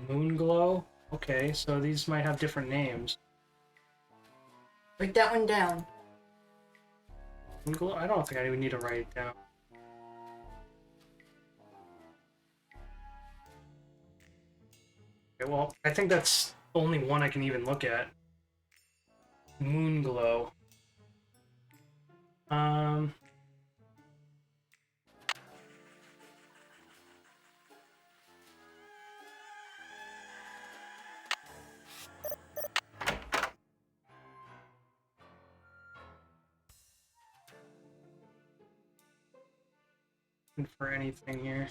Moonglow? Okay, so these might have different names. Write that one down. Moonglow? I don't think I even need to write it down. Okay, well, I think that's the only one I can even look at. Moonglow. Um... For anything here.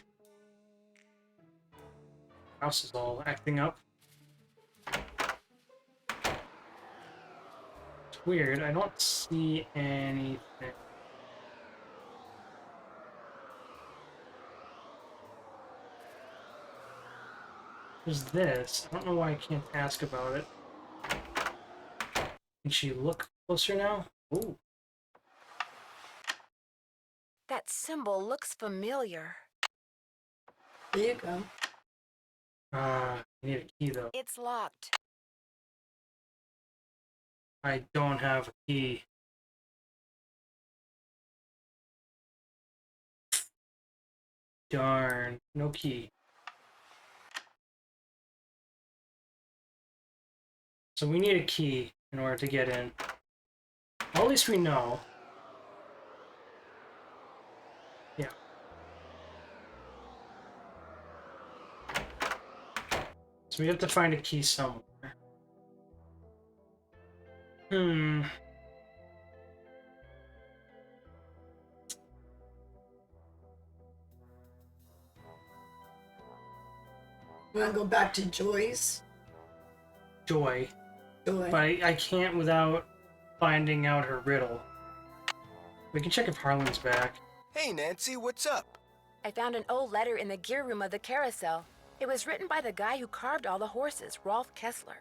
House is all acting up. It's weird. I don't see anything. There's this. I don't know why I can't ask about it. Can she look closer now? Ooh. That symbol looks familiar. There you go. I need a key though. It's locked. I don't have a key. Darn. No key. So we need a key in order to get in. Well, at least we know. Yeah. So we have to find a key somewhere. Hmm. You want to go back to Joy's? Joy. Joy. But I can't without finding out her riddle. We can check if Harlan's back. Hey, Nancy, what's up? I found an old letter in the gear room of the Carousel. It was written by the guy who carved all the horses, Rolf Kessler.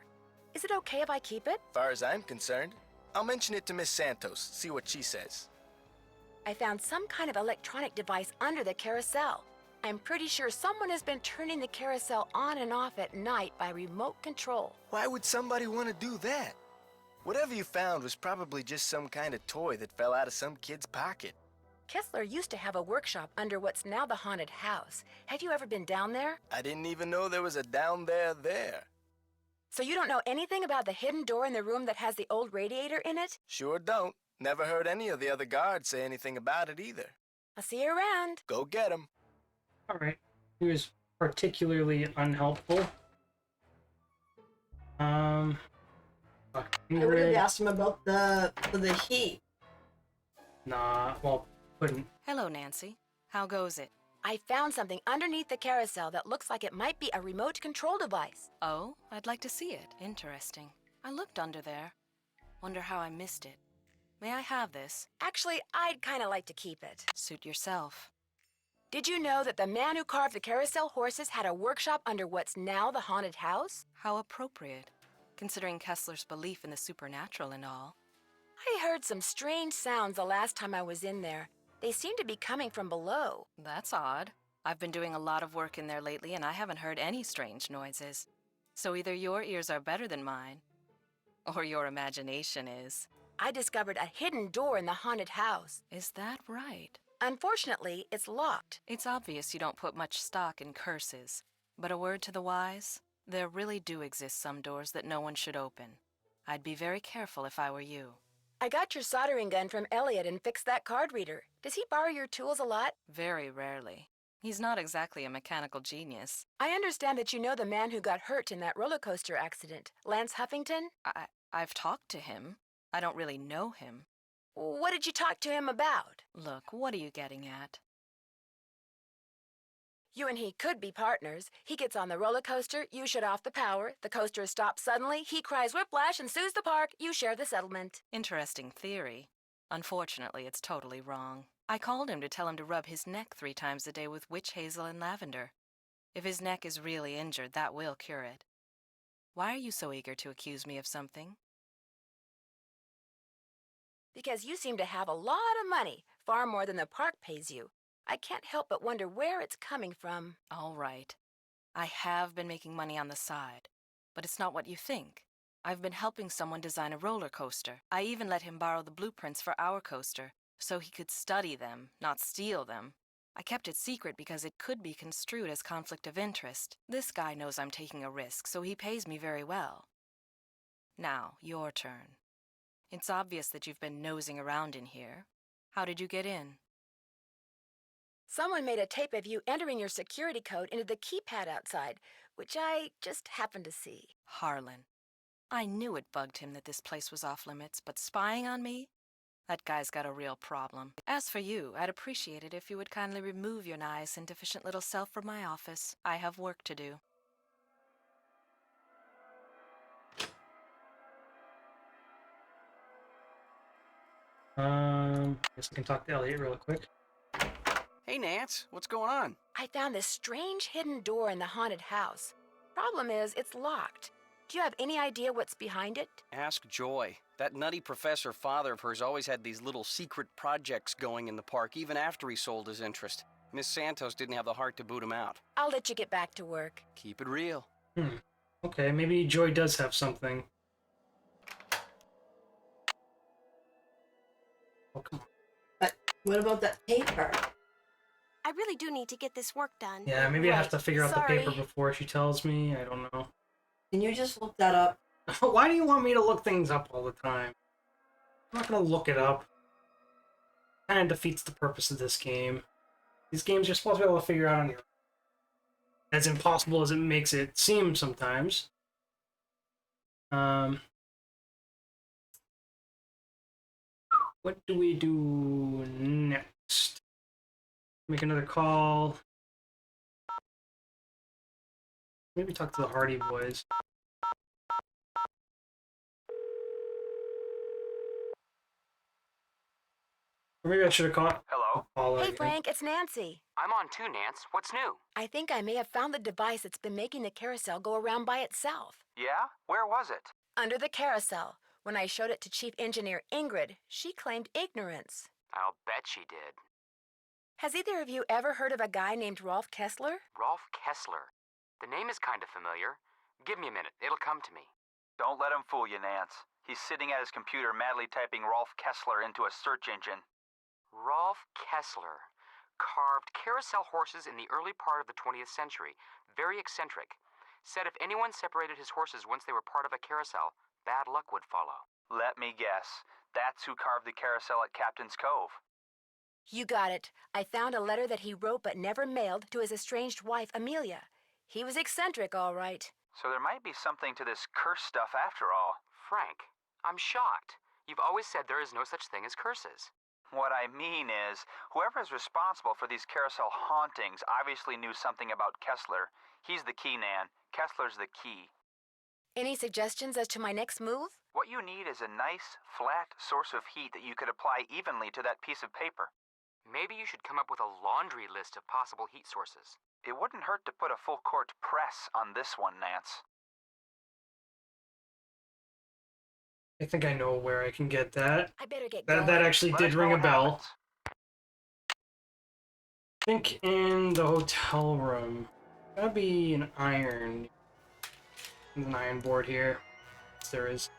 Is it okay if I keep it? Far as I'm concerned, I'll mention it to Miss Santos, see what she says. I found some kind of electronic device under the Carousel. I'm pretty sure someone has been turning the Carousel on and off at night by remote control. Why would somebody want to do that? Whatever you found was probably just some kind of toy that fell out of some kid's pocket. Kessler used to have a workshop under what's now the haunted house. Have you ever been down there? I didn't even know there was a down there. So you don't know anything about the hidden door in the room that has the old radiator in it? Sure don't. Never heard any of the other guards say anything about it either. I'll see you around. Go get 'em. Alright. He was particularly unhelpful. I would have asked him about the heat. Nah, well, couldn't. Hello, Nancy. How goes it? I found something underneath the Carousel that looks like it might be a remote control device. Oh, I'd like to see it. Interesting. I looked under there. Wonder how I missed it. May I have this? Actually, I'd kind of like to keep it. Suit yourself. Did you know that the man who carved the Carousel horses had a workshop under what's now the haunted house? How appropriate, considering Kessler's belief in the supernatural and all. I heard some strange sounds the last time I was in there. They seem to be coming from below. That's odd. I've been doing a lot of work in there lately, and I haven't heard any strange noises. So either your ears are better than mine, or your imagination is. I discovered a hidden door in the haunted house. Is that right? Unfortunately, it's locked. It's obvious you don't put much stock in curses. But a word to the wise, there really do exist some doors that no one should open. I'd be very careful if I were you. I got your soldering gun from Elliot and fixed that card reader. Does he borrow your tools a lot? Very rarely. He's not exactly a mechanical genius. I understand that you know the man who got hurt in that roller coaster accident, Lance Huffington? I've talked to him. I don't really know him. What did you talk to him about? Look, what are you getting at? You and he could be partners. He gets on the roller coaster, you shut off the power, the coaster stops suddenly, he cries whiplash and sues the park, you share the settlement. Interesting theory. Unfortunately, it's totally wrong. I called him to tell him to rub his neck 3 times a day with witch hazel and lavender. If his neck is really injured, that will cure it. Why are you so eager to accuse me of something? Because you seem to have a lot of money, far more than the park pays you. I can't help but wonder where it's coming from. All right. I have been making money on the side, but it's not what you think. I've been helping someone design a roller coaster. I even let him borrow the blueprints for our coaster, so he could study them, not steal them. I kept it secret because it could be construed as conflict of interest. This guy knows I'm taking a risk, so he pays me very well. Now, your turn. It's obvious that you've been nosing around in here. How did you get in? Someone made a tape of you entering your security code into the keypad outside, which I just happened to see. Harlan. I knew it bugged him that this place was off limits, but spying on me? That guy's got a real problem. As for you, I'd appreciate it if you would kindly remove your nice and deficient little self from my office. I have work to do. Guess I can talk to Elliot real quick. Hey, Nance, what's going on? I found this strange hidden door in the haunted house. Problem is, it's locked. Do you have any idea what's behind it? Ask Joy. That nutty professor father of hers always had these little secret projects going in the park, even after he sold his interest. Miss Santos didn't have the heart to boot him out. I'll let you get back to work. Keep it real. Okay, maybe Joy does have something. Oh, come on. But what about that paper? I really do need to get this work done. Yeah, maybe I have to figure out Sorry. the paper before she tells me. I don't know. Can you just look that up? Why do you want me to look things up all the time? I'm not gonna look it up. Kind of defeats the purpose of this game. These games you're supposed to be able to figure out on your own. As impossible as it makes it seem sometimes. What do we do next? Make another call. Maybe talk to the Hardy Boys. Or maybe I should have called. Hello? Paula Hey, again. Frank, it's Nancy. I'm on too, Nance. What's new? I think I may have found the device that's been making the carousel go around by itself. Yeah? Where was it? Under the carousel. When I showed it to Chief Engineer Ingrid, she claimed ignorance. I'll bet she did. Has either of you ever heard of a guy named Rolf Kessler? Rolf Kessler. The name is kind of familiar. Give me a minute. It'll come to me. Don't let him fool you, Nance. He's sitting at his computer madly typing Rolf Kessler into a search engine. Rolf Kessler. Carved carousel horses in the early part of the 20th century. Very eccentric. Said if anyone separated his horses once they were part of a carousel, bad luck would follow. Let me guess. That's who carved the carousel at Captain's Cove. You got it. I found a letter that he wrote but never mailed to his estranged wife, Amelia. He was eccentric, all right. So there might be something to this curse stuff after all. Frank, I'm shocked. You've always said there is no such thing as curses. What I mean is, whoever is responsible for these carousel hauntings obviously knew something about Kessler. He's the key, Nan. Kessler's the key. Any suggestions as to my next move? What you need is a nice, flat source of heat that you could apply evenly to that piece of paper. Maybe you should come up with a laundry list of possible heat sources. It wouldn't hurt to put a full-court press on this one, Nance. I think I know where I can get that. I better get going. That actually Let did us ring know a what bell. happens. I think in the hotel room. Gotta be an iron. There's an iron board here. Yes, there is.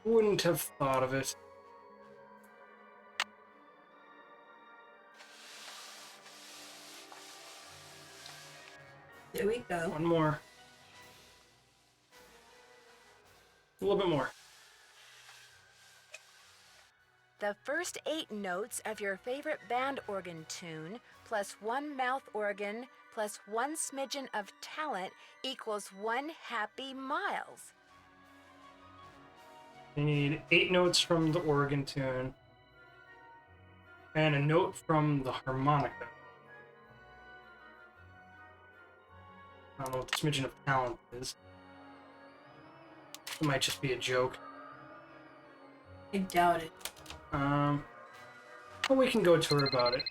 Wouldn't have thought of it. There we go. One more. A little bit more. The first 8 notes of your favorite band organ tune, plus 1 mouth organ, plus 1 smidgen of talent equals 1 happy miles. You need 8 notes from the organ tune. And a note from the harmonica. I don't know what the smidgen of talent is. It might just be a joke. I doubt it. But we can go to her about it.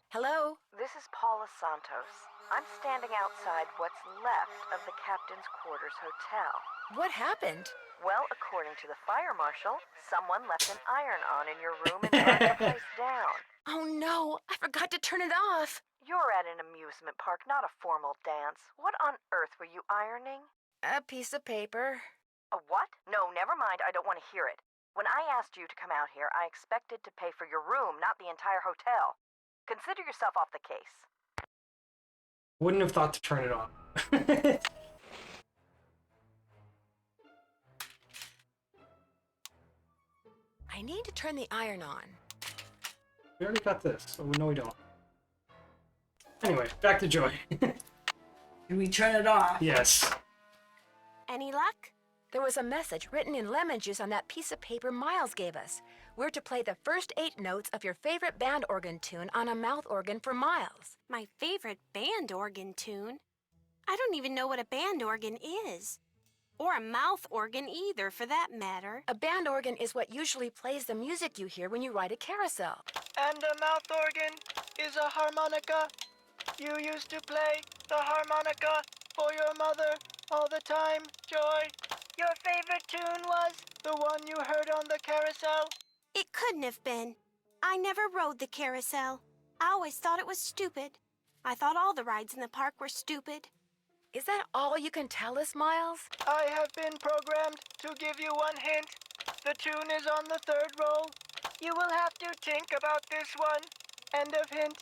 Hello? This is Paula Santos. I'm standing outside what's left of the captain's quarters hotel. What happened? Well, according to the fire marshal, someone left an iron on in your room and burned the place down. Oh no, I forgot to turn it off. You're at an amusement park, not a formal dance. What on earth were you ironing? A piece of paper. A what? No, never mind. I don't want to hear it. When I asked you to come out here, I expected to pay for your room, not the entire hotel. Consider yourself off the case. Wouldn't have thought to turn it on. I need to turn the iron on. We already got this, so no we don't. Anyway, back to Joy. Can we turn it off? Yes. Any luck? There was a message written in lemon juice on that piece of paper Miles gave us. We're to play the first 8 notes of your favorite band organ tune on a mouth organ for Miles. My favorite band organ tune? I don't even know what a band organ is. Or a mouth organ either, for that matter. A band organ is what usually plays the music you hear when you ride a carousel. And a mouth organ is a harmonica. You used to play the harmonica for your mother all the time, Joy. Your favorite tune was the one you heard on the carousel? It couldn't have been. I never rode the carousel. I always thought it was stupid. I thought all the rides in the park were stupid. Is that all you can tell us, Miles? I have been programmed to give you one hint. The tune is on the 3rd roll. You will have to think about this one. End of hint.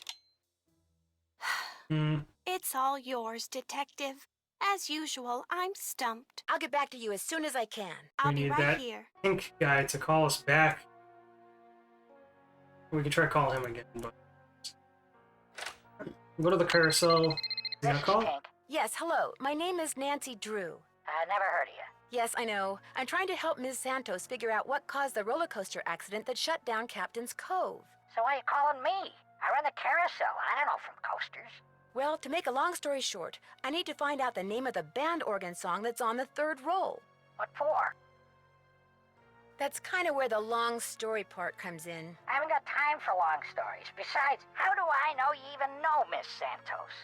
It's all yours, Detective. As usual, I'm stumped. I'll get back to you as soon as I can. I'll We be need right that here. pink guy to call us back. We can try to call him again, but we'll go to the carousel. You gonna call? Pink. Yes, hello. My name is Nancy Drew. I never heard of you. Yes, I know. I'm trying to help Ms. Santos figure out what caused the roller coaster accident that shut down Captain's Cove. So why are you calling me? I run the carousel. I don't know from coasters. Well, to make a long story short, I need to find out the name of the band organ song that's on the 3rd roll. What for? That's kind of where the long story part comes in. I haven't got time for long stories. Besides, how do I know you even know Miss Santos?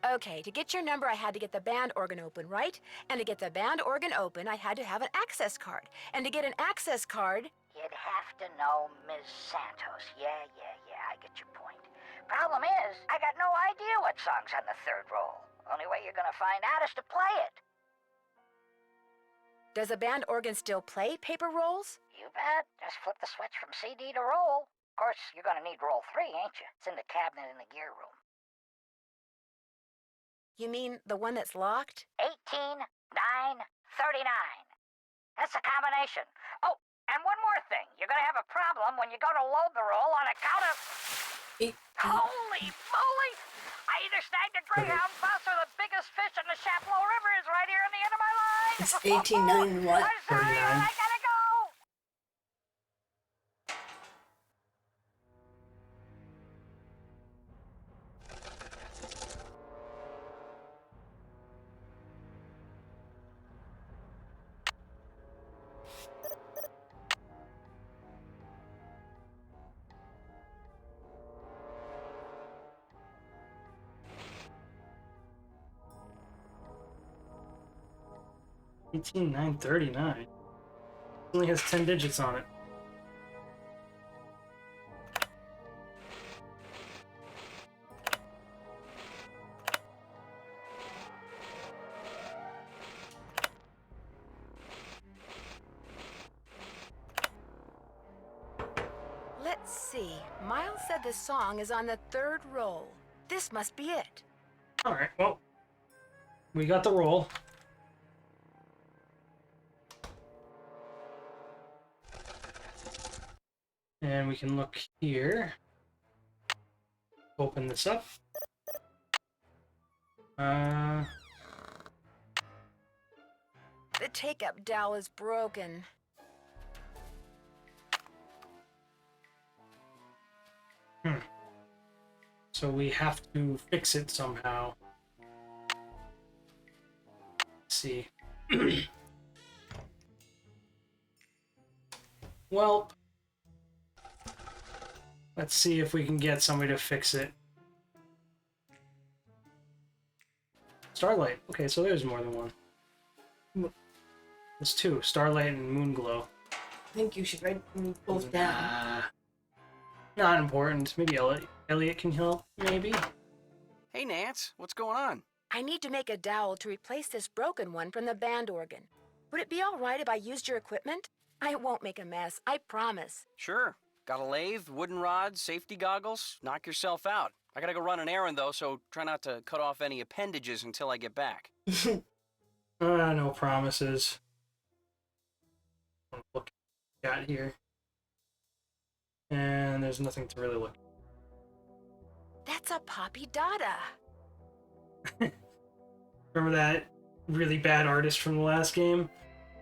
Okay, to get your number, I had to get the band organ open, right? And to get the band organ open, I had to have an access card. And to get an access card... You'd have to know Miss Santos. Yeah, I get your point. Problem is, I got no idea what song's on the 3rd roll. Only way you're gonna find out is to play it. Does a band organ still play paper rolls? You bet. Just flip the switch from CD to roll. Of course, you're gonna need roll 3, ain't you? It's in the cabinet in the gear room. You mean the one that's locked? 18, 9, 39. That's a combination. Oh, and one more thing. You're gonna have a problem when you go to load the roll on account of... Holy moly! I either snagged a greyhound bus or the biggest fish in the Chapleau River is right here on the end of my line. It's 18 9 what? I'm sorry, 39. I gotta go. 18939. Only has 10 digits on it. Let's see. Miles said the song is on the 3rd roll. This must be it. Alright, well, we got the roll. And we can look here. Open this up. The take-up dowel is broken. So we have to fix it somehow. Let's see. Well, let's see if we can get somebody to fix it. Starlight. Okay, so there's more than one. There's 2. Starlight and Moonglow. I think you should write them both down. Not important. Maybe Elliot can help, maybe? Hey, Nance, what's going on? I need to make a dowel to replace this broken one from the band organ. Would it be all right if I used your equipment? I won't make a mess, I promise. Sure. Got a lathe, wooden rods, safety goggles? Knock yourself out. I gotta go run an errand, though, so try not to cut off any appendages until I get back. No promises. Look what we got here. And there's nothing to really look at. That's a Poppy Dada. Remember that really bad artist from the last game?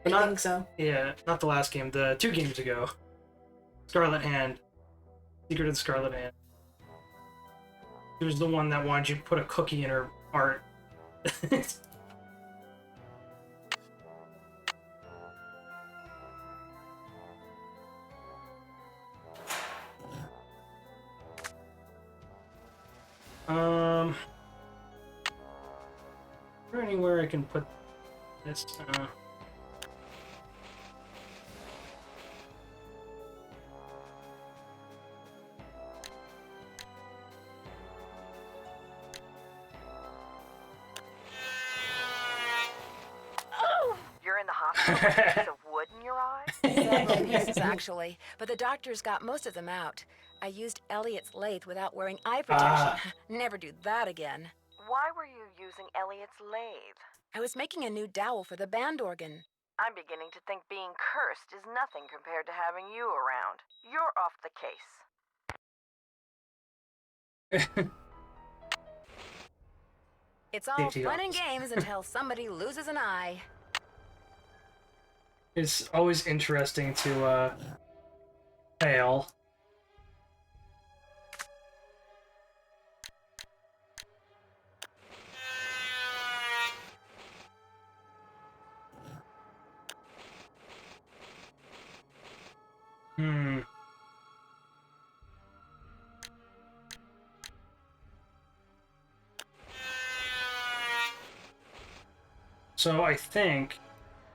I think so. Yeah, not the last game, the 2 games ago. Scarlet Hand. Secret of the Scarlet Hand. She was the one that wanted you to put a cookie in her art. Is there anywhere I can put this? You're in the hospital with a piece of wood in your eye? Several pieces, actually, but the doctors got most of them out. I used Elliot's lathe without wearing eye protection. Never do that again. Why were you using Elliot's lathe? I was making a new dowel for the band organ. I'm beginning to think being cursed is nothing compared to having you around. You're off the case. It's all fun and games until somebody loses an eye. It's always interesting to fail. So I think,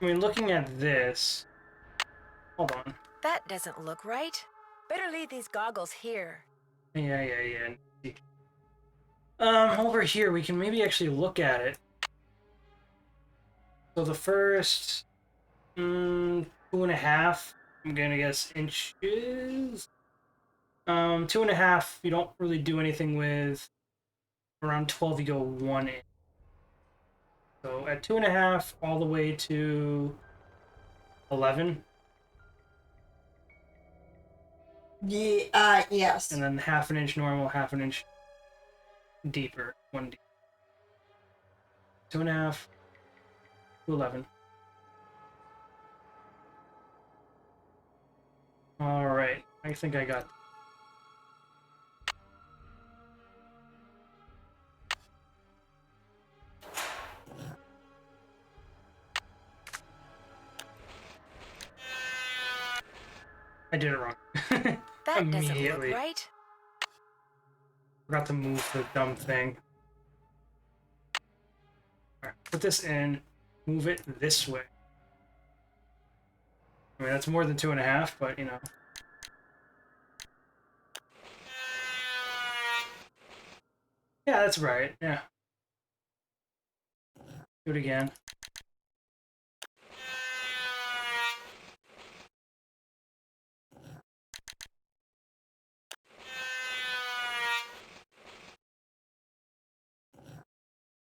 looking at this, hold on. That doesn't look right. Better leave these goggles here. Yeah. Over here we can maybe actually look at it. So the first 2.5, I'm gonna guess inches. 2.5 you don't really do anything with. Around 12 you go 1 inch. So at 2.5 all the way to 11. Yeah, yes. And then 1/2 inch normal, 1/2 inch deeper, 1 deep. 2.5 to 11. All right, I think I got. I did it wrong. That doesn't look right. Forgot to move the dumb thing. All right, put this in. Move it this way. That's more than 2.5, but you know. Yeah, that's right. Yeah. Do it again.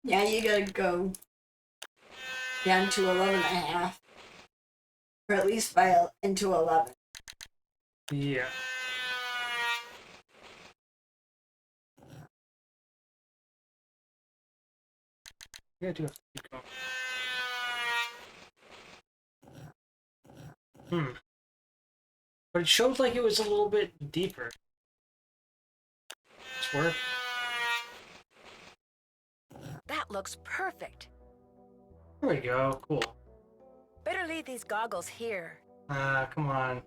Yeah, you gotta go down to 11.5. Or at least by into 11. Yeah. Yeah, I do have to keep going. But it showed like it was a little bit deeper. It's work. That looks perfect. There we go. Cool. Better leave these goggles here. Come on.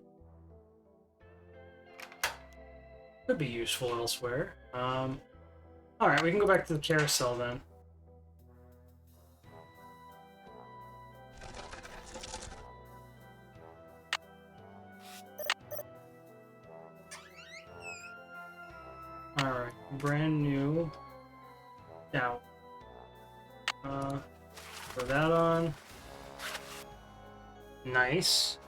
Could be useful elsewhere. Alright, we can go back to the carousel then. Alright, brand new. Now, put that on. Nice.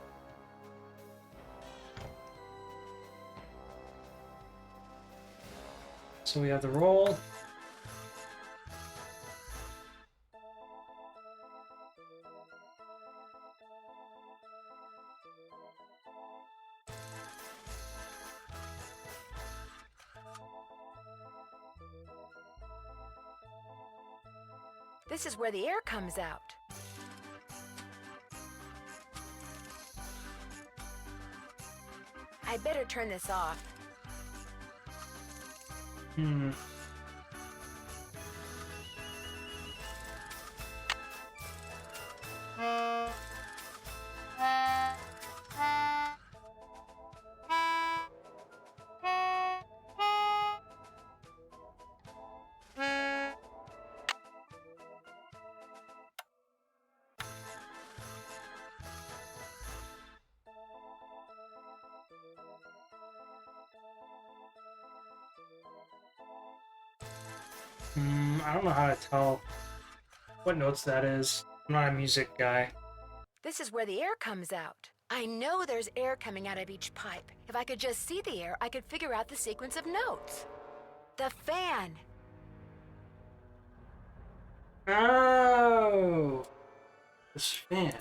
So we have the roll. This is where the air comes out. I better turn this off. I don't know how to tell what notes that is. I'm not a music guy. This is where the air comes out. I know there's air coming out of each pipe. If I could just see the air, I could figure out the sequence of notes. The fan. Oh! This fan.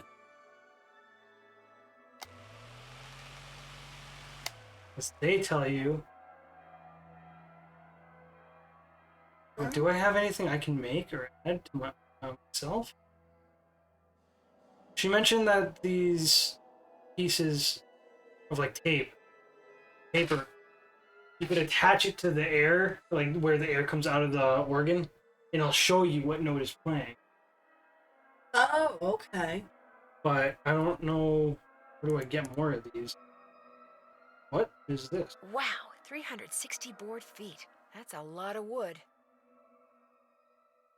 As they tell you. Do I have anything I can make or add to myself? She mentioned that these pieces of like paper, you could attach it to the air, like where the air comes out of the organ, and it'll show you what note is playing. Oh, okay. But I don't know, where do I get more of these? What is this? Wow, 360 board feet. That's a lot of wood.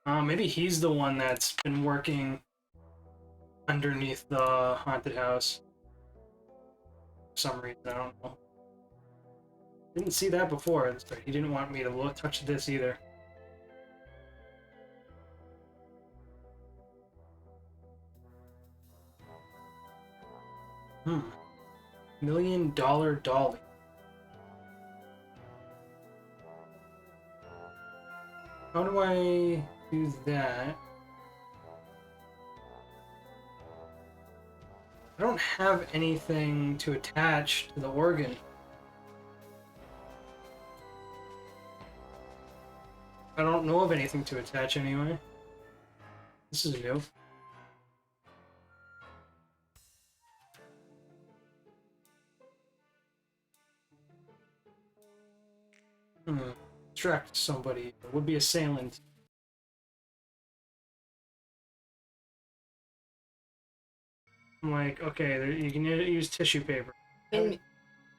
Maybe he's the one that's been working underneath the haunted house. For some reason, I don't know. Didn't see that before. He didn't want me to touch this either. $1 million dolly. How do I do that? I don't have anything to attach to the organ. I don't know of anything to attach anyway. This is new. Distract somebody. Would-be assailant. I'm like, okay, you can use tissue paper. Haven't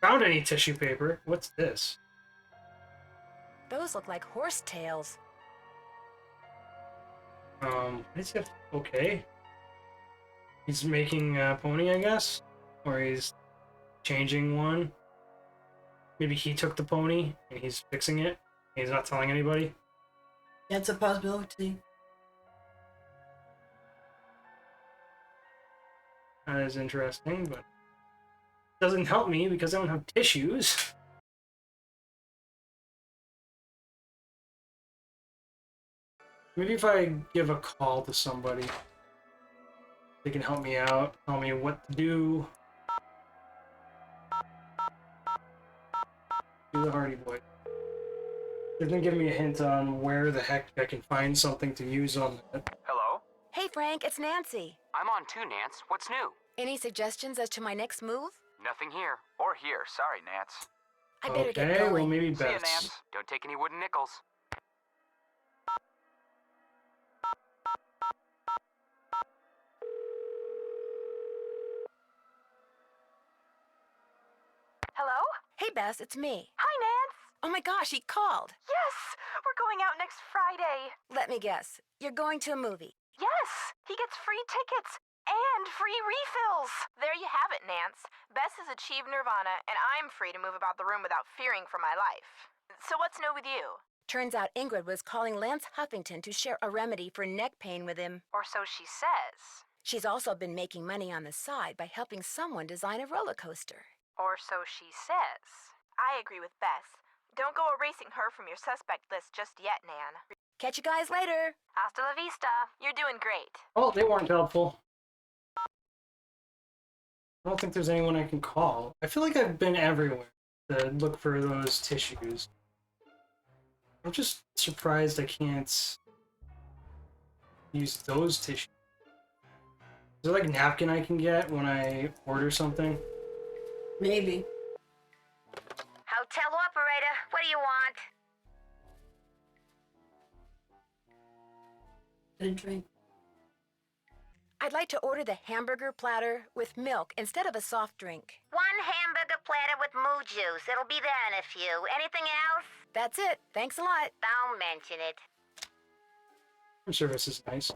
found any tissue paper. What's this? Those look like horse tails. Is it okay? He's making a pony, I guess? Or he's changing one. Maybe he took the pony and he's fixing it. He's not telling anybody. That's a possibility. That is interesting, but doesn't help me because I don't have tissues. Maybe if I give a call to somebody, they can help me out, tell me what to do. Do the Hardy Boy. They can give me a hint on where the heck I can find something to use on that. Hello? Hey, Frank, it's Nancy. I'm on too, Nance. What's new? Any suggestions as to my next move? Nothing here. Or here. Sorry, Nance. I better get Okay, going. well maybe See ya, best. Nance. Don't take any wooden nickels. Hello? Hey, Bess, it's me. Hi, Nance. Oh my gosh, he called. Yes, we're going out next Friday. Let me guess. You're going to a movie. Yes, he gets free tickets and free refills. There you have it, Nance. Bess has achieved nirvana, and I'm free to move about the room without fearing for my life. So what's new with you? Turns out Ingrid was calling Lance Huffington to share a remedy for neck pain with him. Or so she says. She's also been making money on the side by helping someone design a roller coaster. Or so she says. I agree with Bess. Don't go erasing her from your suspect list just yet, Nan. Catch you guys later. Hasta la vista. You're doing great. Oh, they weren't helpful. I don't think there's anyone I can call. I feel like I've been everywhere to look for those tissues. I'm just surprised I can't use those tissues. Is there like a napkin I can get when I order something? Maybe. Hotel operator, what do you want? A drink. I'd like to order the hamburger platter with milk instead of a soft drink. One hamburger platter with moo juice. It'll be there in a few. Anything else? That's it. Thanks a lot. Don't mention it. Room service is nice.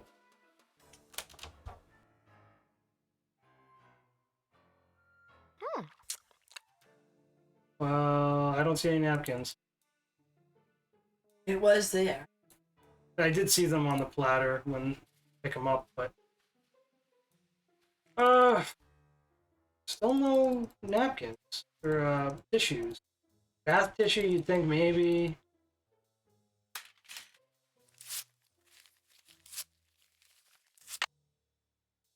Well, I don't see any napkins. It was there. I did see them on the platter when I pick them up, but still no napkins or tissues. Bath tissue, you'd think maybe.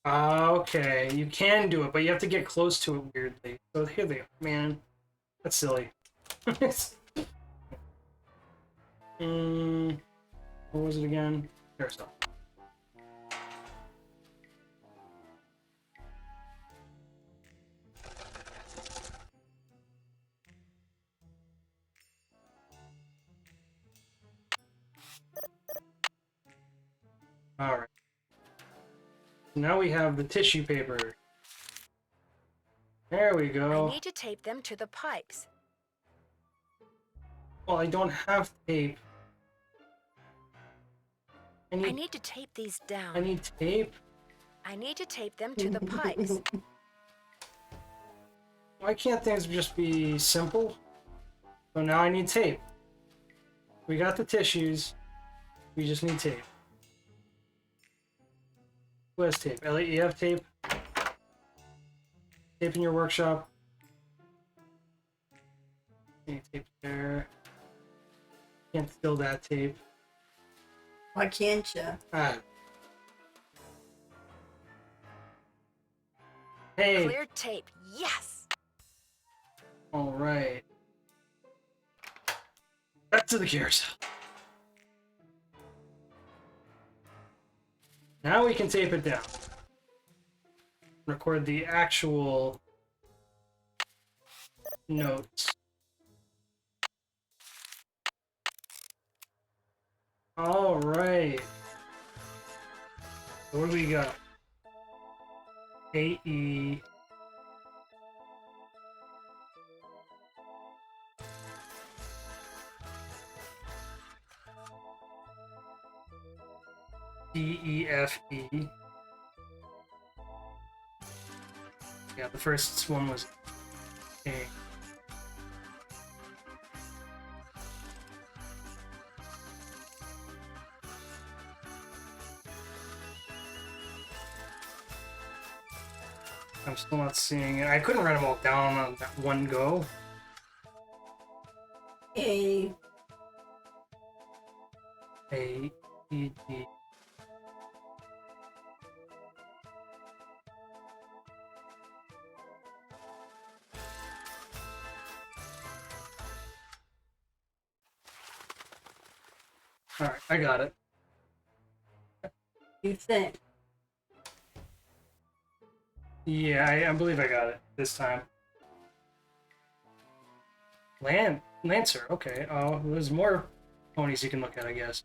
Okay, you can do it, but you have to get close to it weirdly. So here they are, man. That's silly. What was it again? Carousel. Alright. Now we have the tissue paper. There we go. I need to tape them to the pipes. Well, I don't have tape. I need to tape these down. I need tape? I need to tape them to the pipes. Why can't things just be simple? So now I need tape. We got the tissues. We just need tape. Who has tape? Elliot, you have tape? Tape in your workshop. Any tape there? Can't steal that tape. Why can't you? Ah. Hey. Clear tape. Yes. All right. Back to the carousel. Now we can tape it down. Record the actual notes. All right. What do we got? AE. DEFE. Yeah, the first one was A. I'm still not seeing it. I couldn't write them all down on that one go. A. A. E. D. Alright, I got it. You think? Yeah, I believe I got it this time. Lancer, okay. Oh, there's more ponies you can look at, I guess.